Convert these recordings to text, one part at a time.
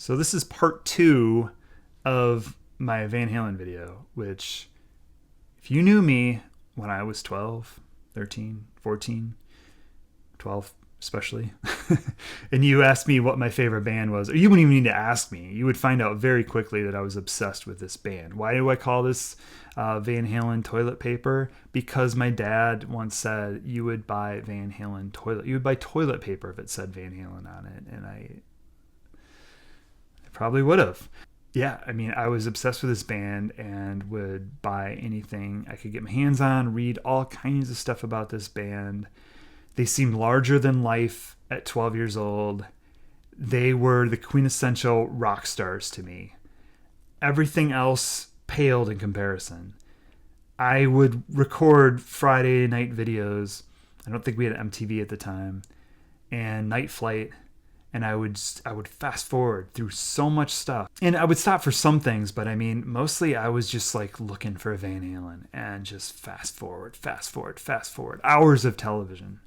So this is part 2 of my Van Halen video, which if you knew me when I was 12, 13, 14, 12 especially, and you asked me what my favorite band was, or you wouldn't even need to ask me, you would find out very quickly that I was obsessed with this band. Why do I call this Van Halen toilet paper? Because my dad once said you would buy you would buy toilet paper if it said Van Halen on it, and I probably would have. Yeah, I mean, I was obsessed with this band and would buy anything I could get my hands on, read all kinds of stuff about this band. They seemed larger than life at 12 years old. They were the quintessential rock stars to me. Everything else paled in comparison. I would record Friday night videos. I don't think we had MTV at the time. And Night Flight. And I would fast forward through so much stuff. And I would stop for some things, but I mean, mostly I was just like looking for Van Halen and just fast forward. Hours of television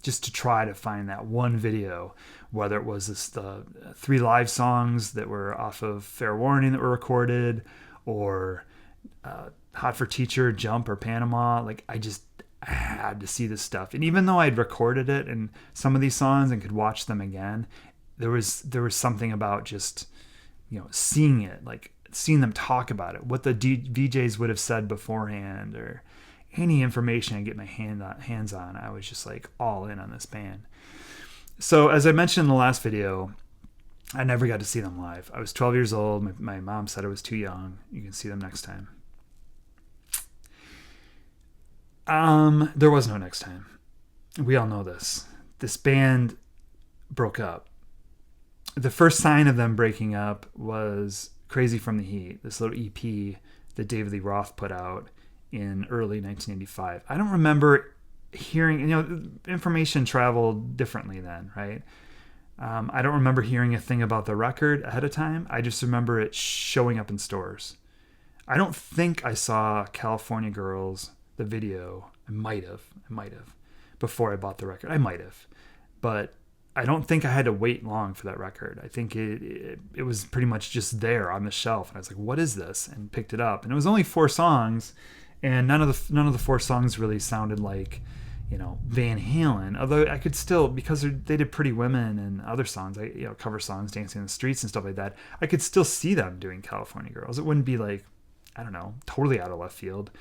just to try to find that one video, whether it was the 3 live songs that were off of Fair Warning that were recorded, or Hot for Teacher, Jump, or Panama. Like, I had to see this stuff. And even though I'd recorded it and some of these songs and could watch them again, there was something about just, seeing it, like seeing them talk about it, what the VJs would have said beforehand, or any information I get my hands on. I was just like all in on this band. So as I mentioned in the last video, I never got to see them live. I was 12 years old. My mom said I was too young. You can see them next time. There was no next time. We all know this. This band broke up. The first sign of them breaking up was Crazy from the Heat, this little EP that David Lee Roth put out in early 1985. I don't remember hearing, information traveled differently then, right? I don't remember hearing a thing about the record ahead of time. I just remember it showing up in stores. I don't think I saw California Girls, the video. I might have before I bought the record. I might have, but I don't think I had to wait long for that record. I think it was pretty much just there on the shelf, and I was like, "What is this?" and picked it up. And it was only 4 songs, and none of the 4 songs really sounded like, Van Halen. Although I could still, because they did Pretty Women and other songs, cover songs, Dancing in the Streets and stuff like that, I could still see them doing California Girls. It wouldn't be like, I don't know, totally out of left field.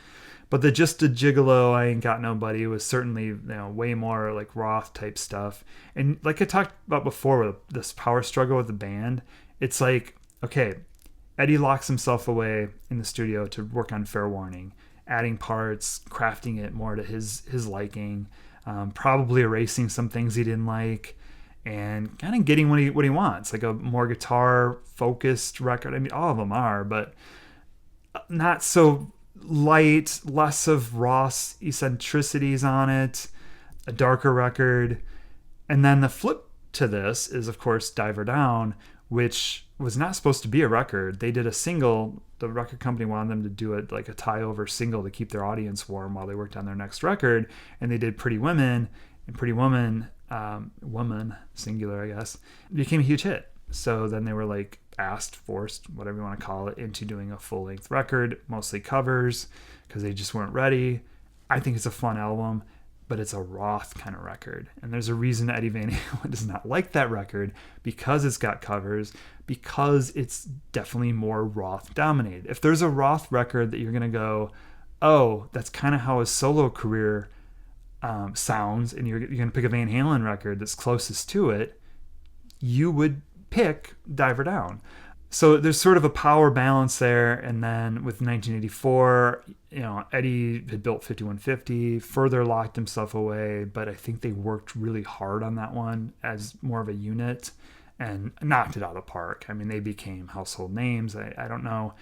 But the Just a Gigolo, I Ain't Got Nobody was certainly, way more like Roth type stuff. And like I talked about before with this power struggle with the band, it's like, okay, Eddie locks himself away in the studio to work on Fair Warning, adding parts, crafting it more to his liking, probably erasing some things he didn't like, and kind of getting what he wants, like a more guitar focused record. I mean, all of them are, but not so light, less of Ross eccentricities on it, a darker record. And then the flip to this is, of course, Diver Down, which was not supposed to be a record. They did a single. The record company wanted them to do it like a tie-over single to keep their audience warm while they worked on their next record. And they did Pretty Women, and Pretty Woman, woman, singular, I guess, became a huge hit. So then they were like forced, whatever you want to call it, into doing a full-length record, mostly covers, because they just weren't ready. I think it's a fun album, but it's a Roth kind of record. And there's a reason Eddie Van Halen does not like that record, because it's got covers, because it's definitely more Roth dominated. If there's a Roth record that you're going to go, oh, that's kind of how his solo career sounds, and you're going to pick a Van Halen record that's closest to it, you would pick Diver Down. So there's sort of a power balance there. And then with 1984, Eddie had built 5150, further locked himself away, but I think they worked really hard on that one as more of a unit and knocked it out of the park. I mean, they became household names. I don't know.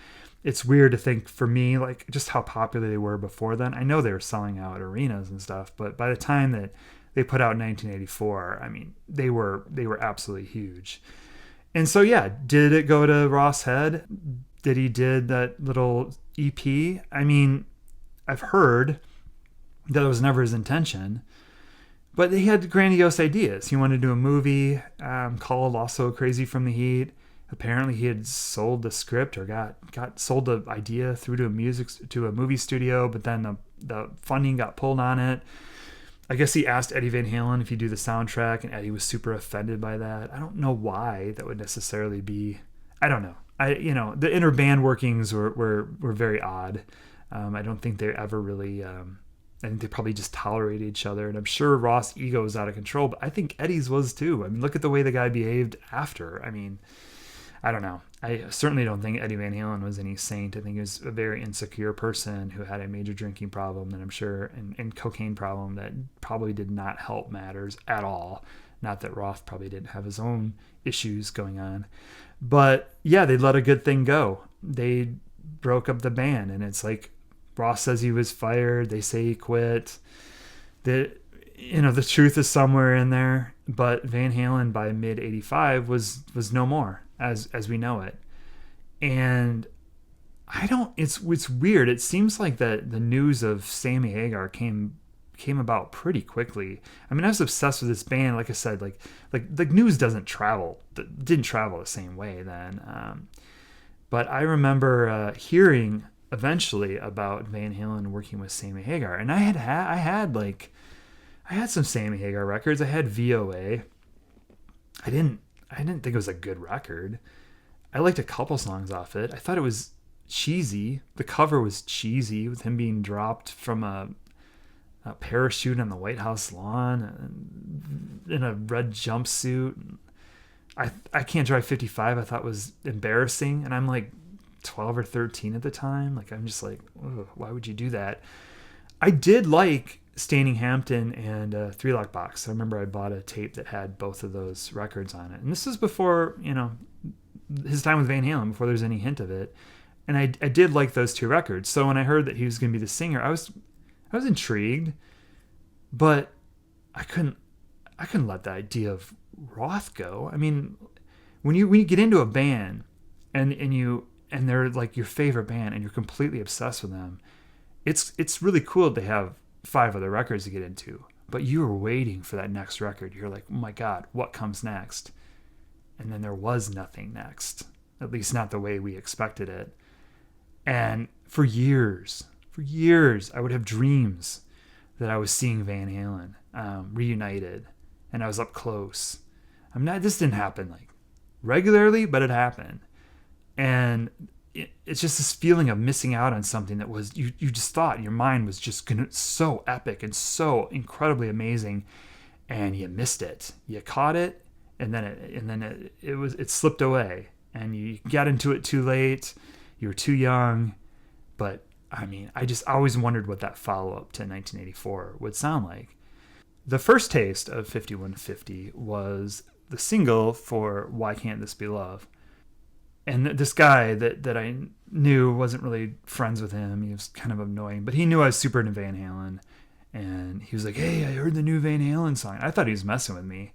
It's weird to think, for me, like just how popular they were before then. I know they were selling out arenas and stuff, but by the time that they put out 1984, I mean, they were absolutely huge. And so, yeah, did it go to Ross' head? Did he did that little EP? I mean, I've heard that it was never his intention, but he had grandiose ideas. He wanted to do a movie called also Crazy from the Heat. Apparently, he had sold the script or got sold the idea through to a movie studio, but then the funding got pulled on it. I guess he asked Eddie Van Halen if he'd do the soundtrack, and Eddie was super offended by that. I don't know why that would necessarily be. I don't know. The inner band workings were very odd. I don't think they ever really. I think they probably just tolerated each other, and I'm sure Ross' ego was out of control, but I think Eddie's was too. I mean, look at the way the guy behaved after. I mean, I don't know. I certainly don't think Eddie Van Halen was any saint. I think he was a very insecure person who had a major drinking problem that I'm sure, and cocaine problem that probably did not help matters at all. Not that Roth probably didn't have his own issues going on. But yeah, they let a good thing go. They broke up the band, and it's like Ross says he was fired. They say he quit. The truth is somewhere in there. But Van Halen by mid '85 was no more as we know it. And it's weird. It seems like the news of Sammy Hagar came about pretty quickly. I mean, I was obsessed with this band. Like I said, like the news didn't travel the same way then. But I remember hearing eventually about Van Halen working with Sammy Hagar, and I had some Sammy Hagar records. I had VOA. I didn't think it was a good record. I liked a couple songs off it. I thought it was cheesy. The cover was cheesy with him being dropped from a parachute on the White House lawn in a red jumpsuit. I Can't Drive 55 I thought was embarrassing, and I'm like 12 or 13 at the time. Like, I'm just like, why would you do that? I did like Staining Hampton and Three Lock Box. I remember I bought a tape that had both of those records on it. And this is before, his time with Van Halen, before there's any hint of it. And I did like those two records. So when I heard that he was going to be the singer, I was intrigued, but I couldn't let the idea of Roth go. I mean, when you get into a band and they're like your favorite band and you're completely obsessed with them, it's really cool to have 5 other records to get into, but you were waiting for that next record. You're like, oh my God, what comes next? And then there was nothing next, at least not the way we expected it. And for years, I would have dreams that I was seeing Van Halen reunited, and I was up close. This didn't happen like regularly, but it happened. And it's just this feeling of missing out on something that was, you just thought your mind was just so epic and so incredibly amazing, and you missed it. You caught it, and then it slipped away, and you got into it too late. You were too young. But I mean, I just always wondered what that follow-up to 1984 would sound like. The first taste of 5150 was the single for Why Can't This Be Love? And this guy that I knew wasn't really friends with him. He was kind of annoying, but he knew I was super into Van Halen. And he was like, hey, I heard the new Van Halen song. I thought he was messing with me.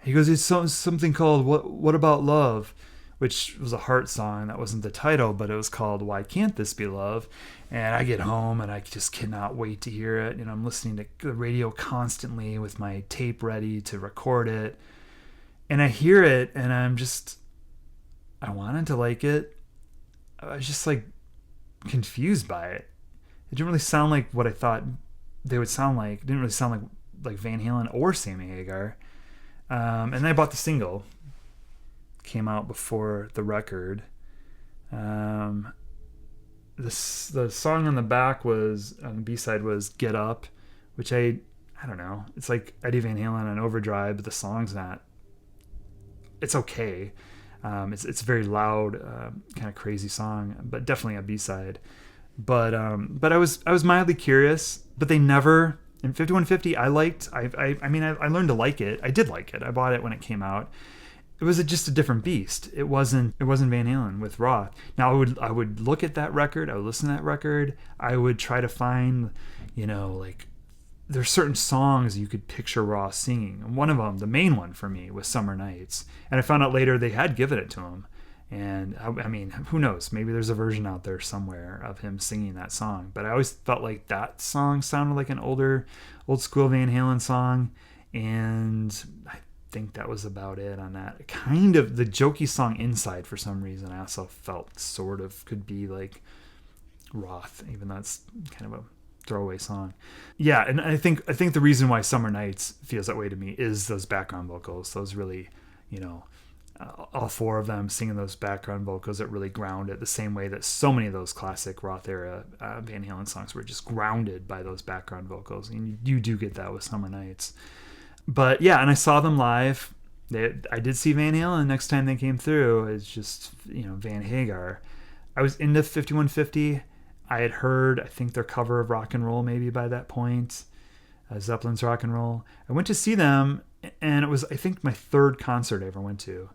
He goes, it's something called What About Love? Which was a Heart song. That wasn't the title, but it was called Why Can't This Be Love? And I get home and I just cannot wait to hear it. I'm listening to the radio constantly with my tape ready to record it. And I hear it and I wanted to like it. I was just like confused by it. It didn't really sound like what I thought they would sound like. It didn't really sound like Van Halen or Sammy Hagar. And then I bought the single. Came out before the record. The song on the back on the B-side was Get Up, which I don't know. It's like Eddie Van Halen on Overdrive, but the song's not. It's okay. It's a very loud, kind of crazy song, but definitely a B-side. But I was mildly curious, but they never. In 5150, I learned to like it. I did like it. I bought it when it came out. It was just a different beast. It wasn't Van Halen with Roth. Now I would look at that record. I would listen to that record. I would try to find, like there's certain songs you could picture Roth singing. And one of them, the main one for me, was Summer Nights. And I found out later they had given it to him. And I mean, who knows? Maybe there's a version out there somewhere of him singing that song. But I always felt like that song sounded like an old school Van Halen song. And think that was about it on that. Kind of the jokey song Inside, for some reason, I also felt sort of could be like Roth, even though it's kind of a throwaway song. Yeah, and I think the reason why Summer Nights feels that way to me is those background vocals. Those really, all four of them singing those background vocals that really ground it, the same way that so many of those classic Roth era Van Halen songs were just grounded by those background vocals. And you do get that with Summer Nights. But yeah, and I saw them live. I did see Van Halen next time they came through. It's just, Van Hagar. I was into 5150. I had heard, I think, their cover of Rock and Roll maybe by that point, Zeppelin's Rock and Roll. I went to see them, and it was, I think, my third concert I ever went to.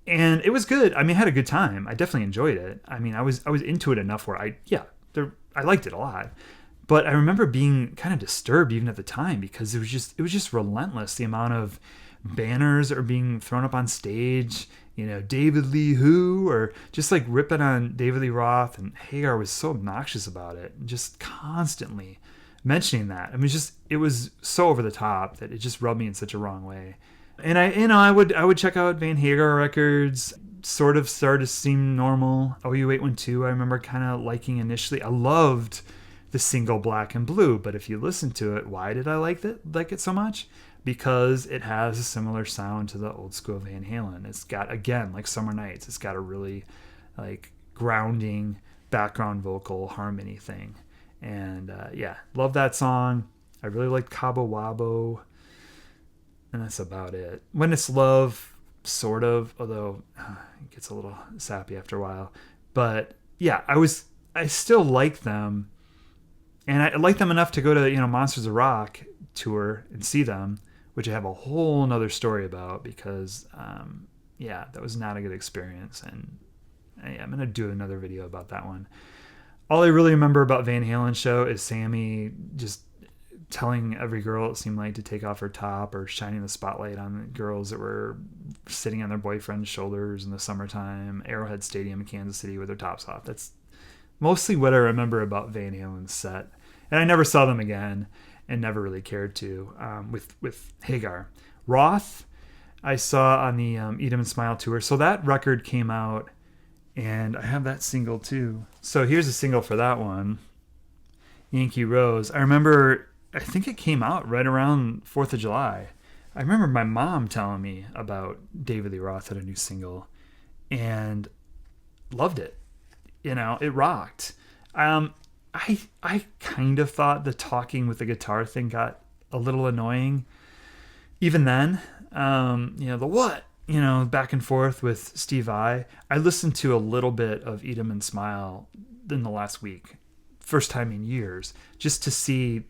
And it was good. I mean, I had a good time. I definitely enjoyed it. I mean, I was into it enough where I liked it a lot. But I remember being kind of disturbed even at the time, because it was just relentless, the amount of banners that are being thrown up on stage, David Lee who, or just like ripping on David Lee Roth, and Hagar was so obnoxious about it, just constantly mentioning that. I mean, it was so over the top that it just rubbed me in such a wrong way. And I would check out Van Hagar records, sort of started to seem normal. OU812 I remember kind of liking initially. I loved the single Black and Blue, but if you listen to it, why did I like it so much? Because it has a similar sound to the old school Van Halen. It's got, again, like Summer Nights, it's got a really like grounding background vocal harmony thing. And love that song. I really liked Cabo Wabo. And that's about it. When It's Love, sort of, although it gets a little sappy after a while. But yeah, I still like them. And I like them enough to go to, Monsters of Rock tour and see them, which I have a whole nother story about, because, that was not a good experience. And I'm going to do another video about that one. All I really remember about Van Halen show is Sammy just telling every girl, it seemed like, to take off her top, or shining the spotlight on girls that were sitting on their boyfriend's shoulders in the summertime, Arrowhead Stadium in Kansas City with their tops off. That's mostly what I remember about Van Halen's set. And I never saw them again, and never really cared to, with Hagar. Roth, I saw on the Eat 'Em and Smile tour. So that record came out, and I have that single too. So here's a single for that one, Yankee Rose. I remember, I think it came out right around 4th of July. I remember my mom telling me about David Lee Roth had a new single, and loved it. It rocked. I kind of thought the talking with the guitar thing got a little annoying. Even then, the what? Back and forth with Steve Vai. I listened to a little bit of Eat 'Em and Smile in the last week. First time in years. Just to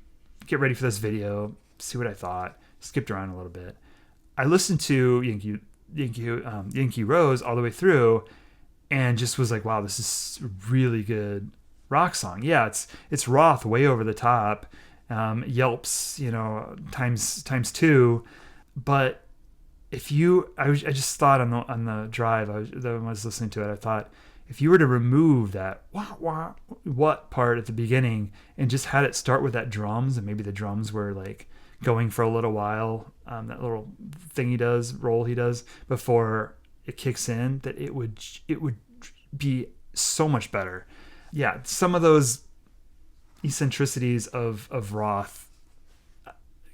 get ready for this video, see what I thought. Skipped around a little bit. I listened to Yankee Rose all the way through, and just was like, wow, this is a really good rock song. Yeah, it's Roth way over the top, yelps, times two. But I just thought on the drive, when I was listening to it, I thought, if you were to remove that wah, wah, what part at the beginning and just had it start with that drums, and maybe the drums were like going for a little while, that little thing roll he does before it kicks in, that it would be so much better. Yeah, some of those eccentricities of Roth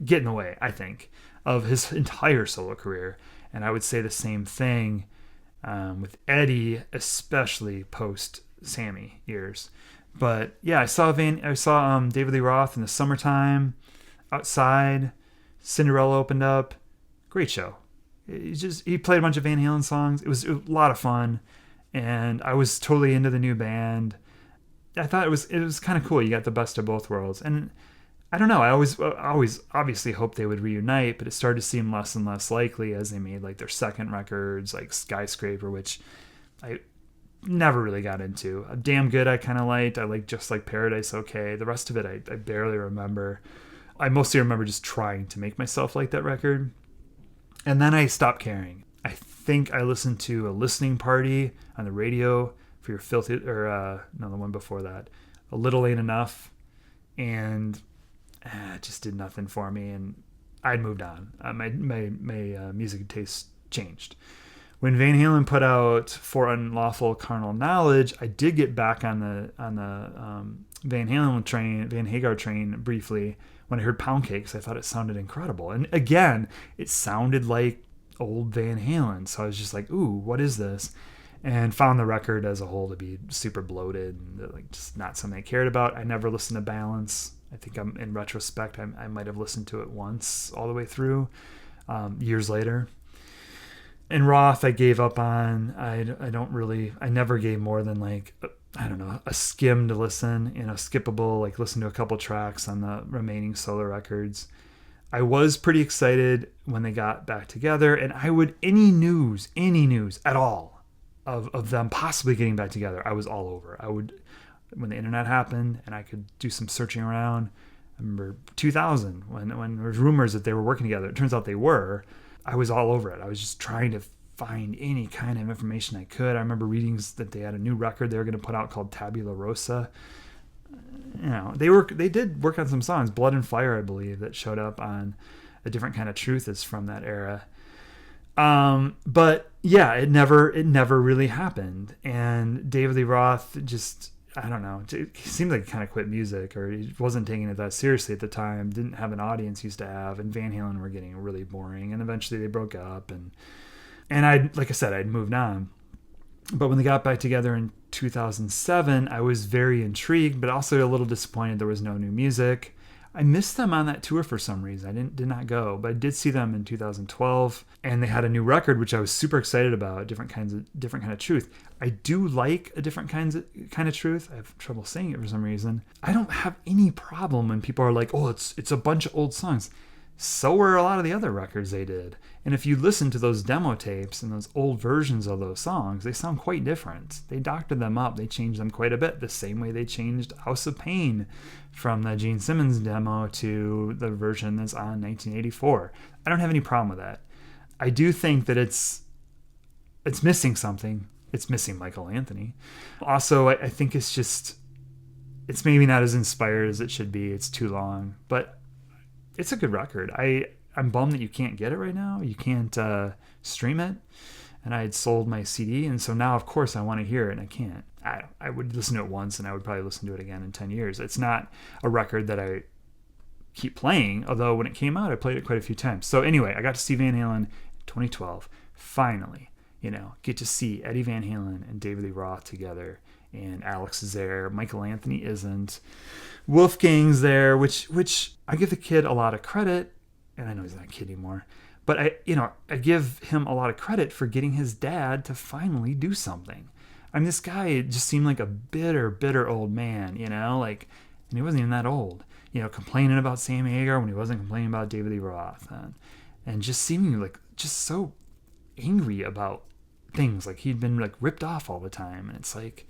get in the way, I think, of his entire solo career. And I would say the same thing with Eddie, especially post Sammy years. But yeah, I saw David Lee Roth in the summertime, outside. Cinderella opened up. Great show. He played a bunch of Van Halen songs. It was a lot of fun, and I was totally into the new band. I thought it was kind of cool. You got the best of both worlds. And I don't know, I always obviously hoped they would reunite, but it started to seem less and less likely as they made like their second records, like Skyscraper, which I never really got into. Damn Good I kind of liked. I liked Just Like Paradise okay. The rest of it I barely remember. I mostly remember just trying to make myself like that record. And then I stopped caring. I think I listened to A Listening Party on the radio for Your Filthy, or no, the one before that, A Little Ain't Enough, and it just did nothing for me. And I'd moved on. My music taste changed. When Van Halen put out For Unlawful Carnal Knowledge, I did get back on the Van Hagar train briefly when I heard Pound Cakes. I thought it sounded incredible. And again, it sounded like old Van Halen. So I was just like, ooh, what is this? And found the record as a whole to be super bloated and like just not something I cared about. I never listened to Balance. I think in retrospect, I might have listened to it once all the way through years later. And Roth, I gave up on. I never gave more than like, I don't know, a skim to listen, skippable, like listen to a couple tracks on the remaining solo records. I was pretty excited when they got back together, and I would, any news at all of them possibly getting back together, I was all over. I would, when the internet happened and I could do some searching around. I remember 2000 when there was rumors that they were working together. It turns out they were. I was all over it. I was just trying to find any kind of information I could. I remember reading that they had a new record they were going to put out called Tabula Rosa. They did work on some songs. Blood and Fire, I believe, that showed up on A Different Kind of Truth is from that era. But yeah, it never really happened. And David Lee Roth just, I don't know, it seemed like he kind of quit music, or he wasn't taking it that seriously at the time, didn't have an audience he used to have, and Van Halen were getting really boring, and eventually they broke up, and like I said, I'd moved on. But when they got back together in 2007, I was very intrigued, but also a little disappointed there was no new music. I missed them on that tour for some reason. I did not go, but I did see them in 2012, and they had a new record, which I was super excited about. Different kind of truth. I do like a different kind of truth. I have trouble saying it for some reason. I don't have any problem when people are like, "Oh, it's a bunch of old songs." So were a lot of the other records they did. And if you listen to those demo tapes and those old versions of those songs, they sound quite different. They doctored them up. They changed them quite a bit, the same way they changed House of Pain from the Gene Simmons demo to the version that's on 1984. I don't have any problem with that. I do think that it's missing something. It's missing Michael Anthony. Also, I think it's maybe not as inspired as it should be. It's too long, but it's a good record. I'm bummed that you can't get it right now. You can't stream it. And I had sold my CD, and so now, of course, I want to hear it, and I can't. I would listen to it once, and I would probably listen to it again in 10 years. It's not a record that I keep playing, although when it came out, I played it quite a few times. So anyway, I got to see Van Halen in 2012. Finally, get to see Eddie Van Halen and David Lee Roth together. And Alex is there. Michael Anthony isn't. Wolfgang's there, which I give the kid a lot of credit, and I know he's not a kid anymore, but I give him a lot of credit for getting his dad to finally do something. I mean, this guy just seemed like a bitter old man, and he wasn't even that old, complaining about Sammy Hagar when he wasn't complaining about David Lee Roth, and just seeming like just so angry about things, like he'd been like ripped off all the time. And it's like,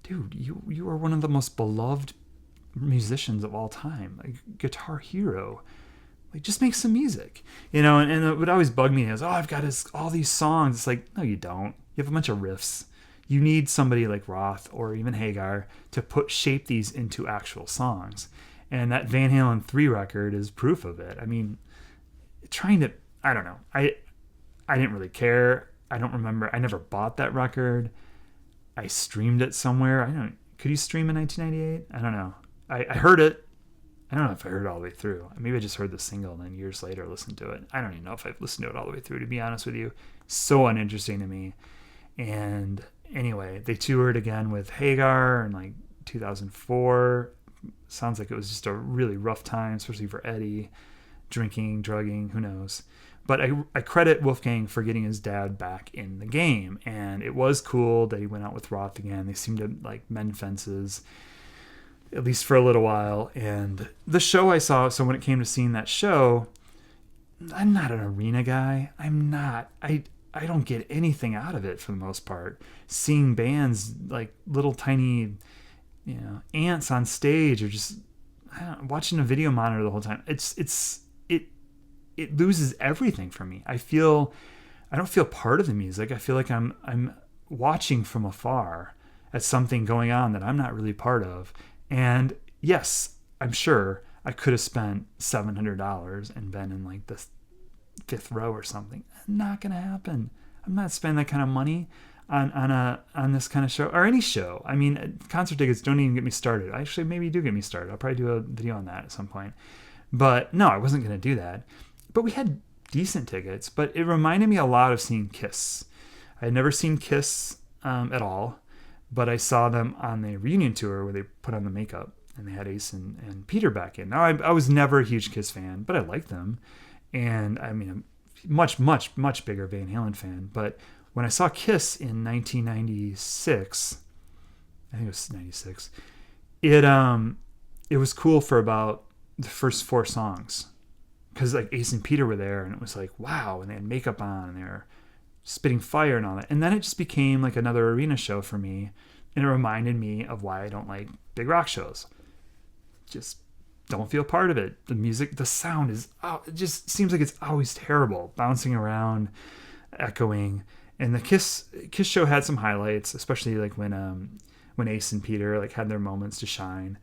dude, you are one of the most beloved musicians of all time, like guitar hero. Like, just make some music, and it would always bug me is, I've got all these songs. It's like, no, you don't. You have a bunch of riffs. You need somebody like Roth or even Hagar to shape these into actual songs. And that Van Halen 3 record is proof of it. I mean, I don't know. I didn't really care. I don't remember. I never bought that record. I streamed it somewhere. Could you stream in 1998? I don't know. I heard it. I don't know if I heard it all the way through. Maybe I just heard the single and then years later listened to it. I don't even know if I've listened to it all the way through, to be honest with you. So uninteresting to me. And anyway, they toured again with Hagar in like 2004. Sounds like it was just a really rough time, especially for Eddie. Drinking, drugging, who knows. But I credit Wolfgang for getting his dad back in the game. And it was cool that he went out with Roth again. They seemed to like mend fences, at least for a little while. And the show I saw, so when it came to seeing that show, I'm not an arena guy. I don't get anything out of it for the most part. Seeing bands like little tiny, ants on stage, or just watching a video monitor the whole time. It loses everything for me. I don't feel part of the music. I feel like I'm watching from afar at something going on that I'm not really part of. And yes, I'm sure I could have spent $700 and been in like the fifth row or something. Not gonna happen. I'm not spending that kind of money on this kind of show or any show. I mean, concert tickets don't even get me started. Actually, maybe do get me started. I'll probably do a video on that at some point. But no, I wasn't gonna do that. But we had decent tickets. But it reminded me a lot of seeing Kiss. I had never seen Kiss at all, but I saw them on the reunion tour where they put on the makeup and they had Ace and Peter back in. Now, I was never a huge Kiss fan, but I liked them. And I mean, I'm much, much, much bigger Van Halen fan. But when I saw Kiss in 1996, I think it was 96, it was cool for about the first 4 songs. Because like Ace and Peter were there and it was like, wow. And they had makeup on and they were spitting fire and all that. And then it just became like another arena show for me. And it reminded me of why I don't like big rock shows. Just don't feel part of it. The music, the sound is, it just seems like it's always terrible, bouncing around, echoing. And the Kiss show had some highlights, especially like when Ace and Peter like had their moments to shine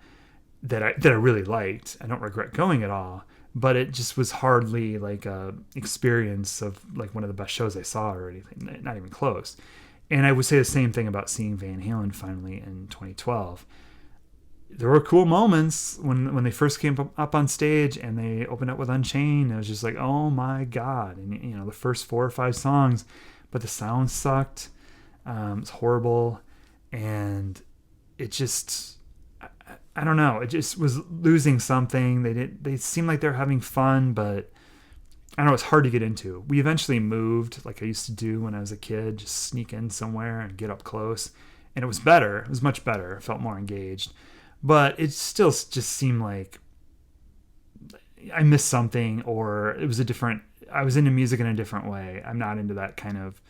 that I really liked. I don't regret going at all, but it just was hardly like a experience of like one of the best shows I saw or anything, not even close. And I would say the same thing about seeing Van Halen finally in 2012. There were cool moments when they first came up on stage and they opened up with Unchained. It was just like, oh my God. And, you know, the first 4 or 5 songs, but the sound sucked. It was horrible. And it just, I don't know. It just was losing something. They seemed like they're having fun, but I don't know. It's hard to get into. We eventually moved like I used to do when I was a kid, just sneak in somewhere and get up close. And it was better. It was much better. I felt more engaged. But it still just seemed like I missed something, or it was I was into music in a different way. I'm not into that kind of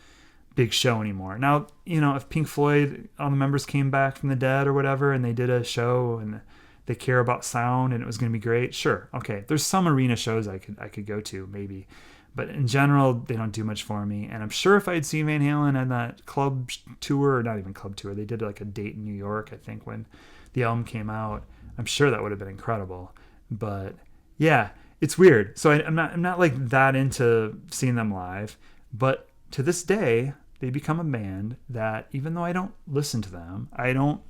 big show anymore. Now, you know, if Pink Floyd, all the members came back from the dead or whatever, and they did a show and they care about sound and it was going to be great, sure. Okay. There's some arena shows I could go to maybe, but in general, they don't do much for me. And I'm sure if I had seen Van Halen on that club tour, or not even club tour, they did like a date in New York, I think, when the album came out, I'm sure that would have been incredible. But yeah, it's weird. So I'm not like that into seeing them live, but to this day, they become a band that even though I don't listen to them, I don't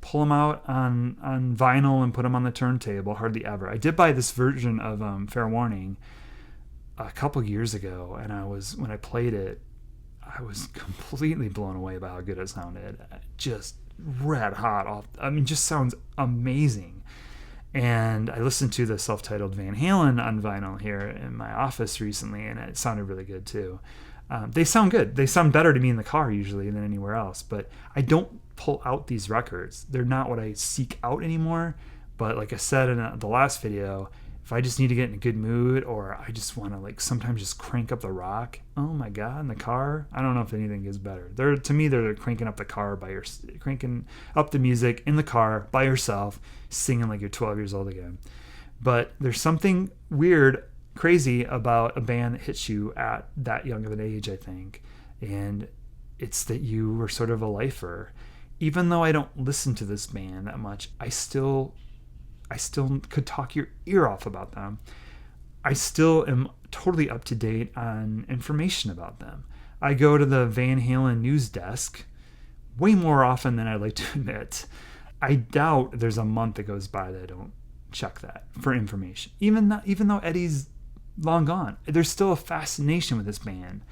pull them out on vinyl and put them on the turntable, hardly ever. I did buy this version of Fair Warning a couple years ago, and when I played it, I was completely blown away by how good it sounded. Just red hot off. I mean, just sounds amazing. And I listened to the self-titled Van Halen on vinyl here in my office recently, and it sounded really good too. They sound good. They sound better to me in the car usually than anywhere else. But I don't pull out these records. They're not what I seek out anymore. But like I said in the last video, if I just need to get in a good mood, or I just want to like sometimes just crank up the rock, oh my God, in the car, I don't know if anything gets better. To me, they're cranking up the car cranking up the music in the car by yourself, singing like you're 12 years old again. But there's something weird, crazy about a band that hits you at that young of an age, I think. And it's that you were sort of a lifer. Even though I don't listen to this band that much, I still could talk your ear off about them. I still am totally up to date on information about them. I go to the Van Halen news desk way more often than I'd like to admit. I doubt there's a month that goes by that I don't check that for information. Even though Eddie's long gone, there's still a fascination with this band.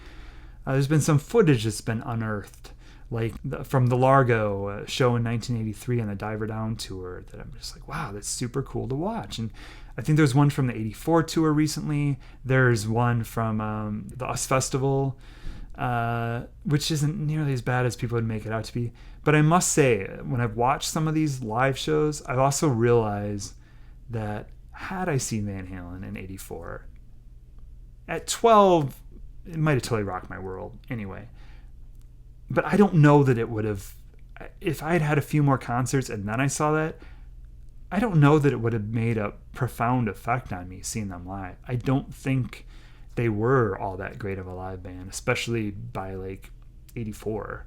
There's been some footage that's been unearthed, like from the Largo show in 1983 on the Diver Down tour, that I'm just like, wow, that's super cool to watch. And I think there's one from the 84 tour recently. There's one from the US Festival, which isn't nearly as bad as people would make it out to be. But I must say, when I've watched some of these live shows, I've also realized that had I seen Van Halen in 84, at 12, it might have totally rocked my world anyway. But I don't know that it would have, if I had had a few more concerts and then I saw that, I don't know that it would have made a profound effect on me seeing them live. I don't think they were all that great of a live band, especially by like 84.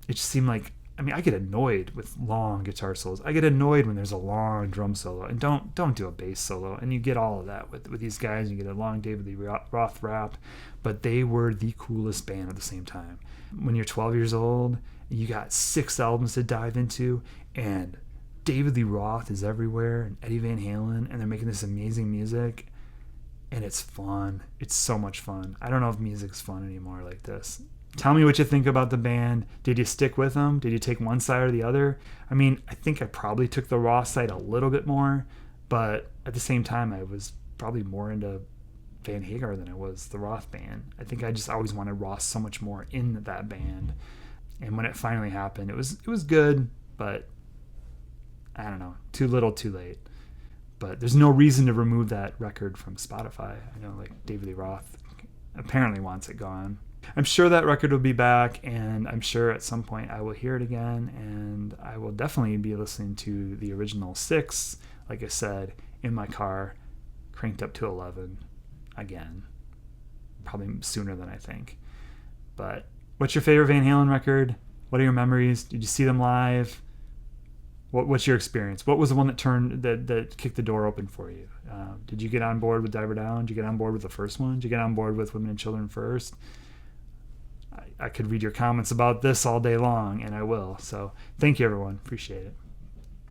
It just seemed like I mean, I get annoyed with long guitar solos. I get annoyed when there's a long drum solo, and don't do a bass solo. And you get all of that with these guys. You get a long David Lee Roth rap, but they were the coolest band at the same time. When you're 12 years old, you got 6 albums to dive into, and David Lee Roth is everywhere, and Eddie Van Halen, and they're making this amazing music, and it's fun. It's so much fun. I don't know if music's fun anymore like this. Tell me what you think about the band. Did you stick with them? Did you take one side or the other? I mean, I think I probably took the Roth side a little bit more, but at the same time, I was probably more into Van Hagar than I was the Roth band. I think I just always wanted Roth so much more in that band. And when it finally happened, it was good, but I don't know, too little, too late. But there's no reason to remove that record from Spotify. I know, like, David Lee Roth apparently wants it gone. I'm sure that record will be back, and I'm sure at some point I will hear it again, and I will definitely be listening to the original 6, like I said, in my car, cranked up to 11 again. Probably sooner than I think. But what's your favorite Van Halen record? What are your memories? Did you see them live? What's your experience? What was the one that kicked the door open for you? Did you get on board with Diver Down? Did you get on board with the first one? Did you get on board with Women and Children First? I could read your comments about this all day long, and I will. So thank you, everyone. Appreciate it.